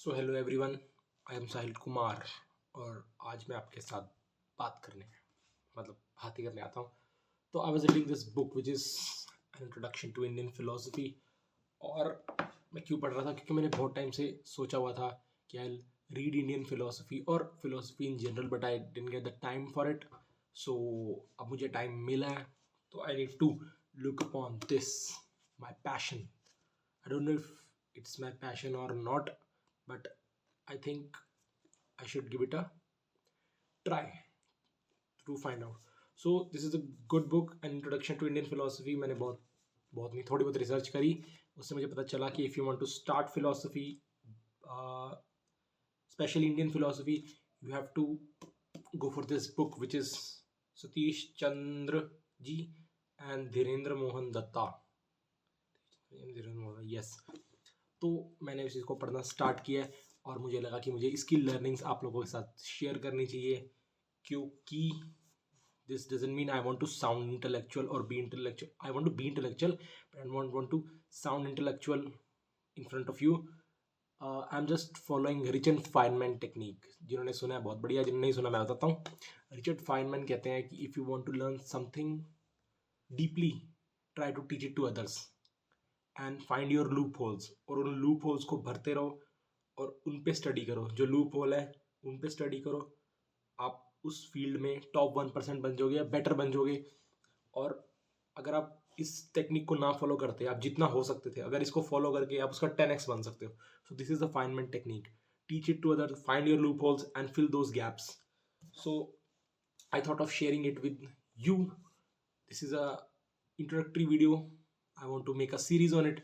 So hello everyone, I am Sahil Kumar और आज मैं आपके साथ बात ही करने आता हूँ। तो I was reading this book which is an introduction to Indian philosophy. और मैं क्यों पढ़ रहा था, क्योंकि मैंने बहुत टाइम से सोचा हुआ था कि आई रीड इंडियन फिलोसफी और philosophy in general, but I didn't get the time for it. So अब मुझे टाइम मिला है, तो I need to look upon this my passion. I don't know if it's my passion or not, but I think I should give it a try to find out. So this is a good book, an introduction to Indian philosophy. मैंने बहुत नहीं, थोड़ी बहुत research करी, उससे मुझे पता चला कि if you want to start philosophy, especially Indian philosophy, you have to go for this book, which is Satish Chandra ji and Dhirendra Mohan Datta. Yes. तो मैंने इस चीज़ को पढ़ना स्टार्ट किया है और मुझे लगा कि मुझे इसकी लर्निंग्स आप लोगों के साथ शेयर करनी चाहिए, क्योंकि this doesn't mean I want to sound intellectual और be intellectual. I want to be intellectual but I want to sound intellectual in front of you. I am just following Richard Feynman technique. जिन्होंने सुना है बहुत बढ़िया, जिन्होंने नहीं सुना मैं बताता हूँ। रिचर्ड फाइनमैन कहते हैं कि if you want to learn something deeply, try to teach it to others and find your loopholes, और उन लूप होल्स को भरते रहो और उन पे स्टडी करो। जो लूप होल है उन पे स्टडी करो, आप उस फील्ड में टॉप 1% बन जाओगे या बेटर बन जाओगे। और अगर आप इस टेक्निक को ना फॉलो करते, आप जितना हो सकते थे, अगर इसको फॉलो करके आप उसका 10x बन सकते हो। So this is the Feynman technique, teach it to other, find your loopholes and fill those gaps. So I thought of sharing it with you. This is a introductory video. I want to make a series on it,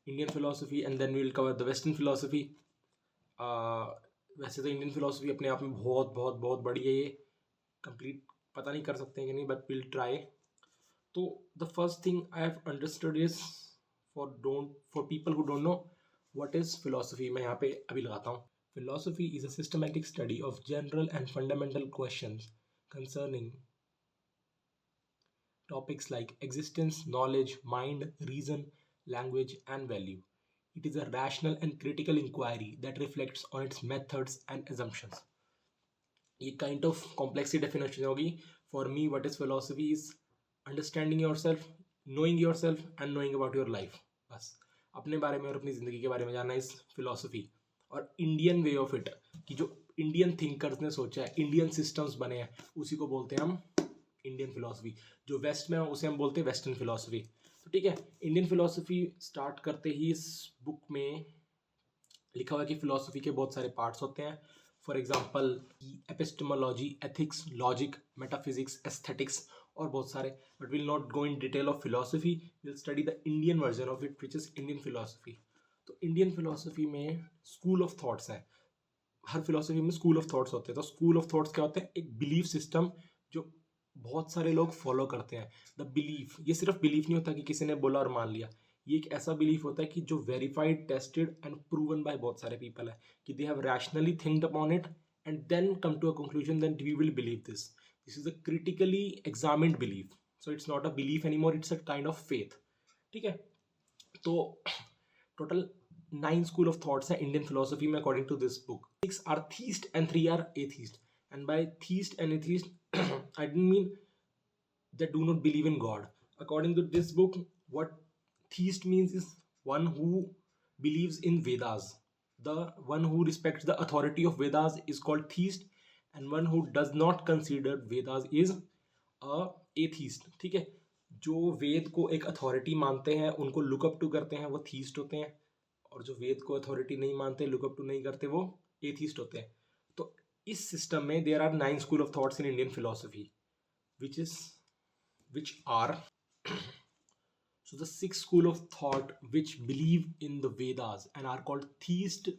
Indian philosophy, and then we will cover the Western philosophy. वैसे तो Indian philosophy अपने आप में बहुत बहुत बहुत बड़ी है, ये कंप्लीट पता नहीं कर सकते हैं कि नहीं, बट विल ट्राई। तो the first thing I have understood is for people who don't know what is philosophy, मैं यहाँ पे अभी लगाता हूँ। Philosophy is a systematic study of general and fundamental questions concerning topics like existence, knowledge, mind, reason, language, and value. It is a rational and critical inquiry that reflects on its methods and assumptions. ये kind of complex definition होगी. For me, what is philosophy is understanding yourself, knowing yourself, and knowing about your life. बस अपने बारे में और अपनी ज़िंदगी के बारे में जानना इस फिलोसफी। और इंडियन वे ऑफ इट, कि जो इंडियन थिंकर्स ने सोचा है, इंडियन सिस्टम्स बने हैं, उसी को बोलते हैं हम इंडियन फिलोसफी। जो वेस्ट में है उसे हम बोलते हैं वेस्टर्न फिलोसफी। तो ठीक है, इंडियन फिलोसफी स्टार्ट करते ही इस बुक में लिखा हुआ है कि फिलोसफी के बहुत सारे पार्ट्स होते हैं। For example epistemology, ethics, logic, metaphysics, aesthetics और बहुत सारे, but will not go in detail of philosophy, will study the Indian version of it which is Indian philosophy. तो इंडियन फिलोसफी में स्कूल ऑफ थॉट्स हैं। हर philosophy में school of thoughts होते हैं। तो स्कूल ऑफ थॉट्स क्या होते हैं? एक बिलीफ सिस्टम जो बहुत सारे लोग फॉलो करते हैं। द बिलीफ, ये सिर्फ बिलीफ नहीं होता कि किसी ने बोला और मान लिया, ये एक ऐसा बिलीफ होता है कि जो verified, tested and proven by बहुत सारे पीपल है, कि they have rationally thinked upon it and then come to a conclusion that we will believe this. This is a critically examined belief, so it's not a belief any more, it's a kind of faith. ठीक है, तो total 9 school of thoughts हैं Indian philosophy में according to this book. 6 are theist and 3 are atheist. And by theist and atheist, I didn't mean that do not believe in God. According to this book, what theist means is one who believes in Vedas. The one who respects the authority of Vedas is called theist, and one who does not consider Vedas is a atheist. ठीक है, जो वेद को एक authority मानते हैं, उनको look up to करते हैं, वो थीस्ट होते हैं। और जो वेद को अथॉरिटी नहीं मानते, लुक अप टू नहीं करते, वो एथीस्ट होते हैं। तो इस सिस्टम में there are 9 school of thoughts in Indian philosophy, which are so the 6 school of thought which believe in the Vedas and are called theist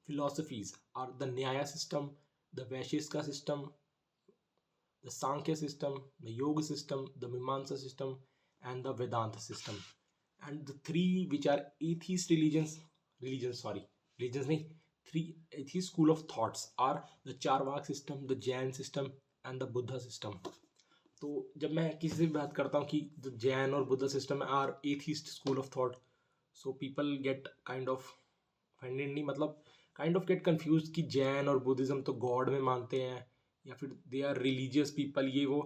philosophies are the Nyaya system, the Vaisheshika system, the Sankhya system, the Yoga system, the Mimamsa system, and the Vedanta system. And the 3 which are atheist religions नहीं, 3 atheist school of thoughts are the Charvak system, the Jain system, and the Buddha system. तो जब मैं किसी से बात करता हूँ कि the Jain और Buddha system are atheist school of thought, so people get kind of offended, नहीं मतलब काइंड ऑफ गेट कंफ्यूज कि जैन और बुद्धिज्म तो गॉड में मानते हैं या फिर दे आर रिलीजियस पीपल, ये वो.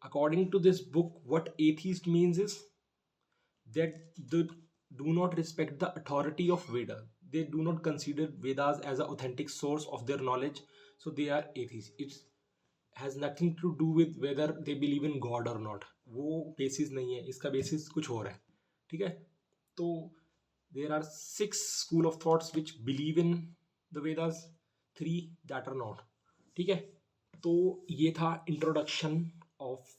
According to this book what atheist means is that they do not respect the authority of Veda. They do not consider Vedas as an authentic source of their knowledge, so they are atheists. It has nothing to do with whether they believe in God or not. वो basis नहीं है, इसका basis कुछ और है. ठीक है. तो there are 6 school of thoughts which believe in the Vedas, 3 that are not. ठीक है. तो ये था introduction of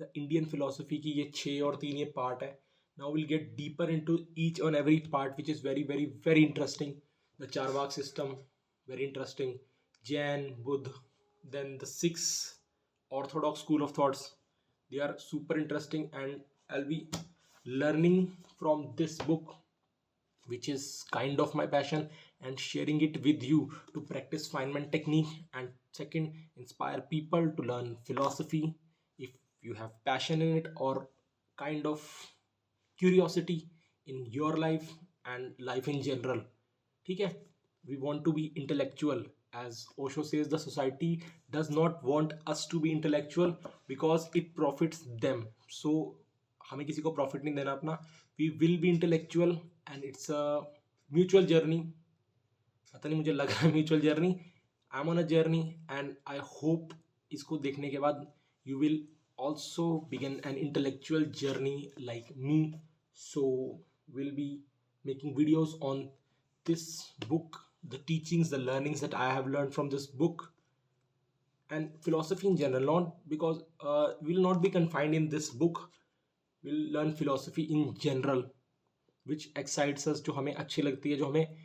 the Indian philosophy की ये 6 और 3 ये part है. Now we'll get deeper into each and every part which is very very very interesting. The Charvak system, very interesting. Jain, Buddha, then the 6 orthodox school of thoughts, they are super interesting, and I'll be learning from this book, which is kind of my passion, and sharing it with you to practice Feynman technique, and second, inspire people to learn philosophy if you have passion in it or kind of curiosity in your life and life in general. ठीक है. We want to be intellectual. As Osho says, the society does not want us to be intellectual because it profits them. So हमें किसी को profit नहीं देना अपना. We will be intellectual and it's a mutual journey. पता नहीं, मुझे लग रहा है mutual journey. I'm on a journey and I hope इसको देखने के बाद you will also begin an intellectual journey like me. So we'll be making videos on this book, the teachings, the learnings that I have learned from this book, and philosophy in general. Not because we'll not be confined in this book. We'll learn philosophy in general, which excites us, जो हमें अच्छी लगती है, जो हमें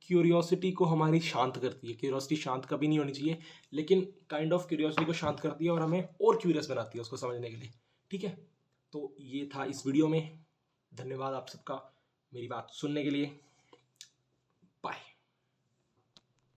curiosity को हमारी शांत करती है. क्यूरियोसिटी शांत कभी नहीं होनी चाहिए, लेकिन काइंड ऑफ क्यूरियोसिटी को शांत करती है और हमें और क्यूरियस बनाती है उसको समझने के लिए. ठीक है. तो ये था इस वीडियो में. धन्यवाद आप सबका मेरी बात सुनने के लिए.